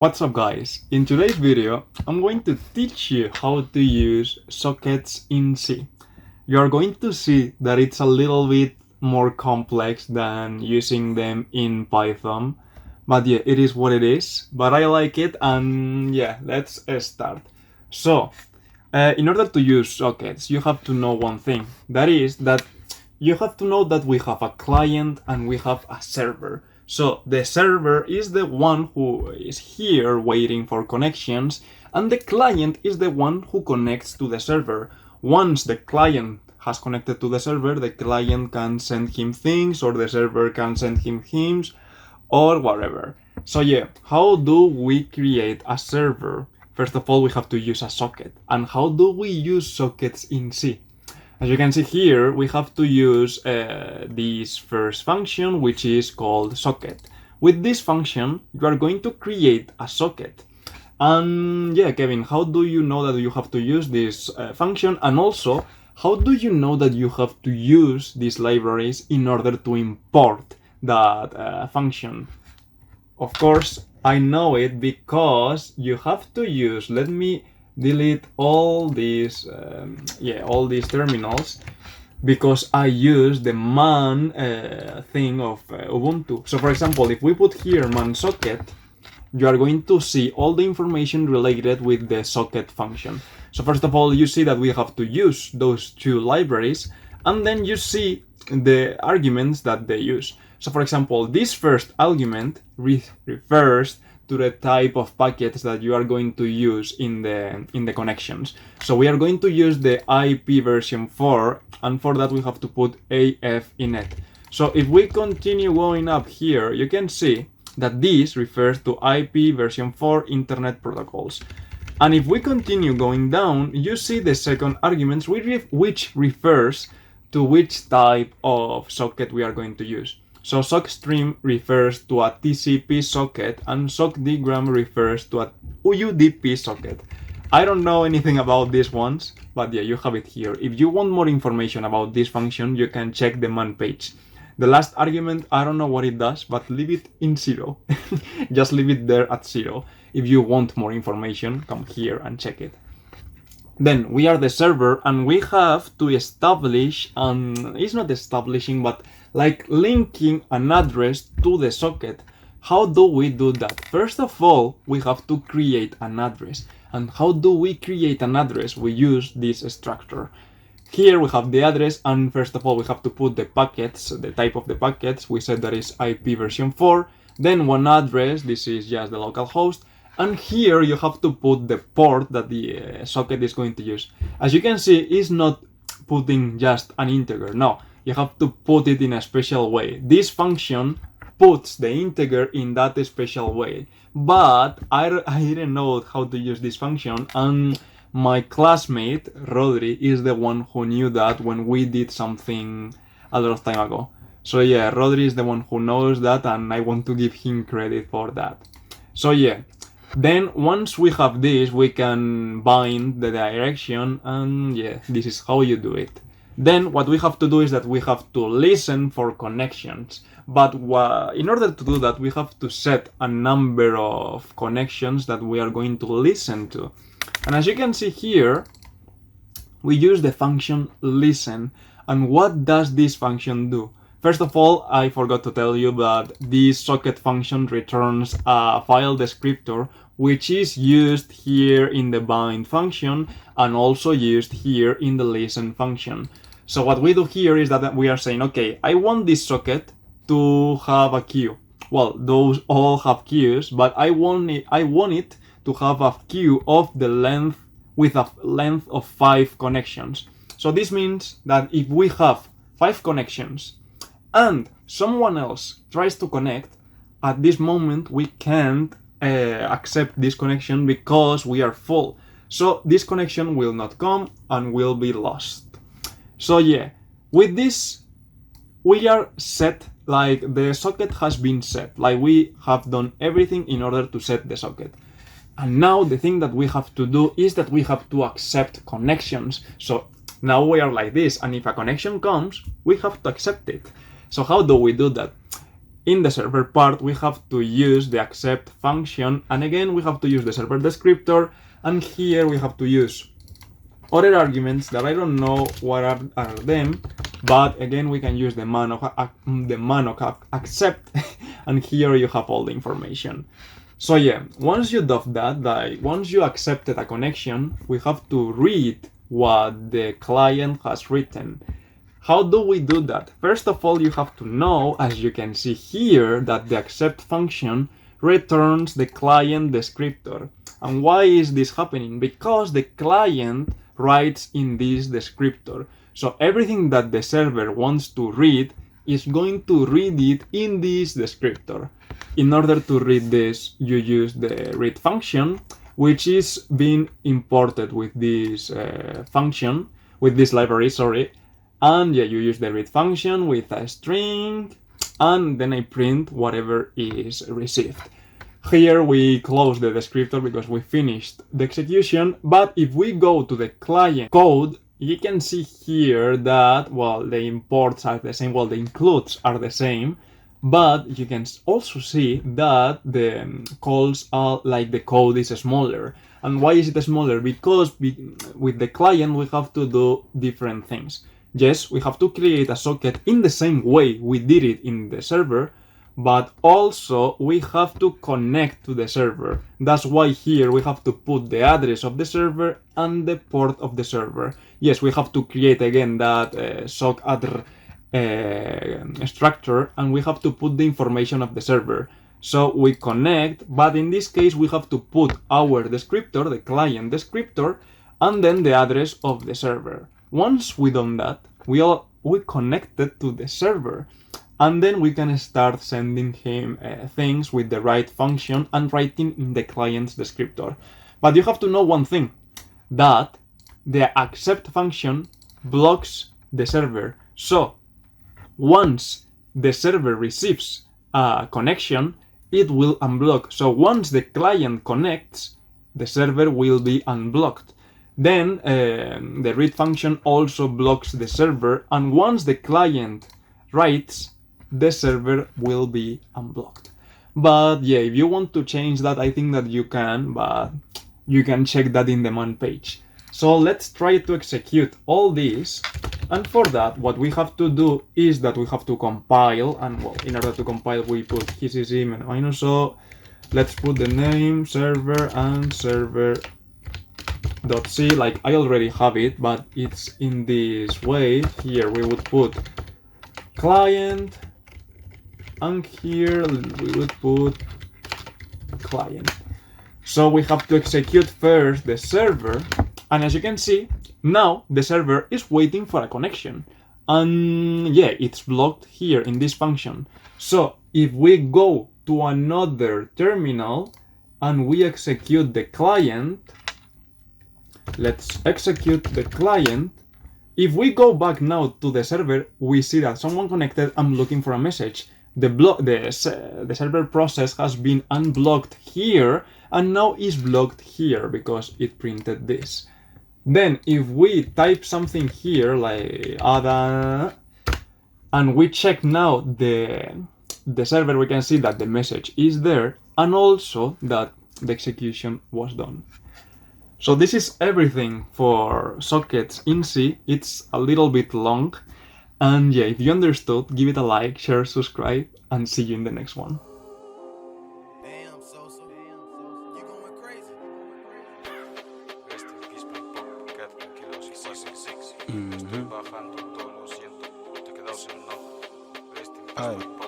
What's up guys? In today's video, I'm going to teach you how to use sockets in C. You're going to see that it's a little bit more complex than using them in Python. But yeah, it is what it is. But I like it and yeah, let's start. So, in order to use sockets, you have to know one thing. That is that you have to know that we have a client and we have a server. So the server is the one who is here waiting for connections, and the client is the one who connects to the server. Once the client has connected to the server, the client can send him things, or the server can send him things, or whatever. So yeah, how do we create a server? First of all, we have to use a socket. And how do we use sockets in C? As you can see here, we have to use this first function, which is called socket. With this function, you are going to create a socket. And yeah, Kevin, how do you know that you have to use this function? And also, how do you know that you have to use these libraries in order to import that function? Of course, I know it because you have to use, let me delete all these terminals, because I use the man thing of Ubuntu. So for example, if we put here man socket, you are going to see all the information related with the socket function. So first of all, you see that we have to use those two libraries, and then you see the arguments that they use. So for example, this first argument refers to the type of packets that you are going to use in the connections. So we are going to use the IP version 4, and for that we have to put AF in it. So if we continue going up here, you can see that this refers to IP version 4 Internet protocols. And if we continue going down, you see the second argument, which refers to which type of socket we are going to use. So sockstream refers to a TCP socket, and sockdiagram refers to a UDP socket. I don't know anything about these ones, but yeah, you have it here. If you want more information about this function, you can check the man page. The last argument, I don't know what it does, but leave it in 0. Just leave it there at 0. If you want more information, come here and check it. Then we are the server, and we have to establish, it's not establishing, but like linking an address to the socket. How do we do that? First of all, we have to create an address. And how do we create an address? We use this structure. Here we have the address, and first of all we have to put the packets, the type of the packets. We said that is IP version 4. Then one address, this is just the local host. And here you have to put the port that the socket is going to use. As you can see, it's not putting just an integer. No, you have to put it in a special way. This function puts the integer in that special way. But I didn't know how to use this function, and my classmate, Rodri, is the one who knew that when we did something a lot of time ago. So yeah, Rodri is the one who knows that, and I want to give him credit for that. So yeah. Then once we have this, we can bind the direction, and yeah, this is how you do it. Then what we have to do is that we have to listen for connections. But in order to do that, we have to set a number of connections that we are going to listen to. And as you can see here, we use the function listen. And what does this function do? First of all, I forgot to tell you that this socket function returns a file descriptor, which is used here in the bind function and also used here in the listen function. So what we do here is that we are saying, okay, I want this socket to have a queue. Well, those all have queues, but I want it to have a queue of the length with a length of 5 connections. So this means that if we have 5 connections and someone else tries to connect, at this moment we can't accept this connection because we are full. So this connection will not come and will be lost. So yeah, with this we are set, like the socket has been set, like we have done everything in order to set the socket. And now the thing that we have to do is that we have to accept connections. So now we are like this, and if a connection comes, we have to accept it. So how do we do that? in the server part, we have to use the accept function, and again we have to use the server descriptor, and here we have to use other arguments that I don't know what are them, but again we can use the man of accept, and here you have all the information. So yeah, once you do that, like once you accepted a connection, we have to read what the client has written. How do we do that? First of all, you have to know, as you can see here, that the accept function returns the client descriptor. And why is this happening? Because the client writes in this descriptor. So everything that the server wants to read is going to read it in this descriptor. In order to read this, you use the read function, which is being imported with this function, with this library, sorry. And yeah, you use the read function with a string, and then I print whatever is received. Here we close the descriptor because we finished the execution, but if we go to the client code, you can see here that, well, the imports are the same, well, the includes are the same, but you can also see that the calls are like the code is smaller. And why is it smaller? Because with the client we have to do different things. Yes, we have to create a socket in the same way we did it in the server, but also we have to connect to the server. That's why here we have to put the address of the server and the port of the server. Yes, we have to create again that sock_addr structure, and we have to put the information of the server. So we connect, but in this case we have to put our descriptor, the client descriptor, and then the address of the server. Once we done that, we connected to the server, and then we can start sending him things with the write function and writing in the client's descriptor. But you have to know one thing, that the accept function blocks the server. So once the server receives a connection, it will unblock. So once the client connects, the server will be unblocked. Then the read function also blocks the server, and once the client writes, the server will be unblocked. But yeah, if you want to change that, I think that you can, but you can check that in the man page. So let's try to execute all this, and for that what we have to do is that we have to compile, and well, in order to compile we put gcc -o. Let's put the name server and server.c, like I already have it, but it's in this way. Here we would put client, and here we would put client. So we have to execute first the server, and as you can see, now the server is waiting for a connection, and yeah, it's blocked here in this function. So if we go to another terminal and we execute the client, let's execute the client. If we go back now to the server, we see that someone connected. I'm looking for a message. The server process has been unblocked here, and now is blocked here because it printed this. Then if we type something here like ada, and we check now the server, we can see that the message is there, and also that the execution was done. So this is everything for sockets in C. It's a little bit long, and yeah, if you understood, give it a like, share, subscribe, and see you in the next one. Ay.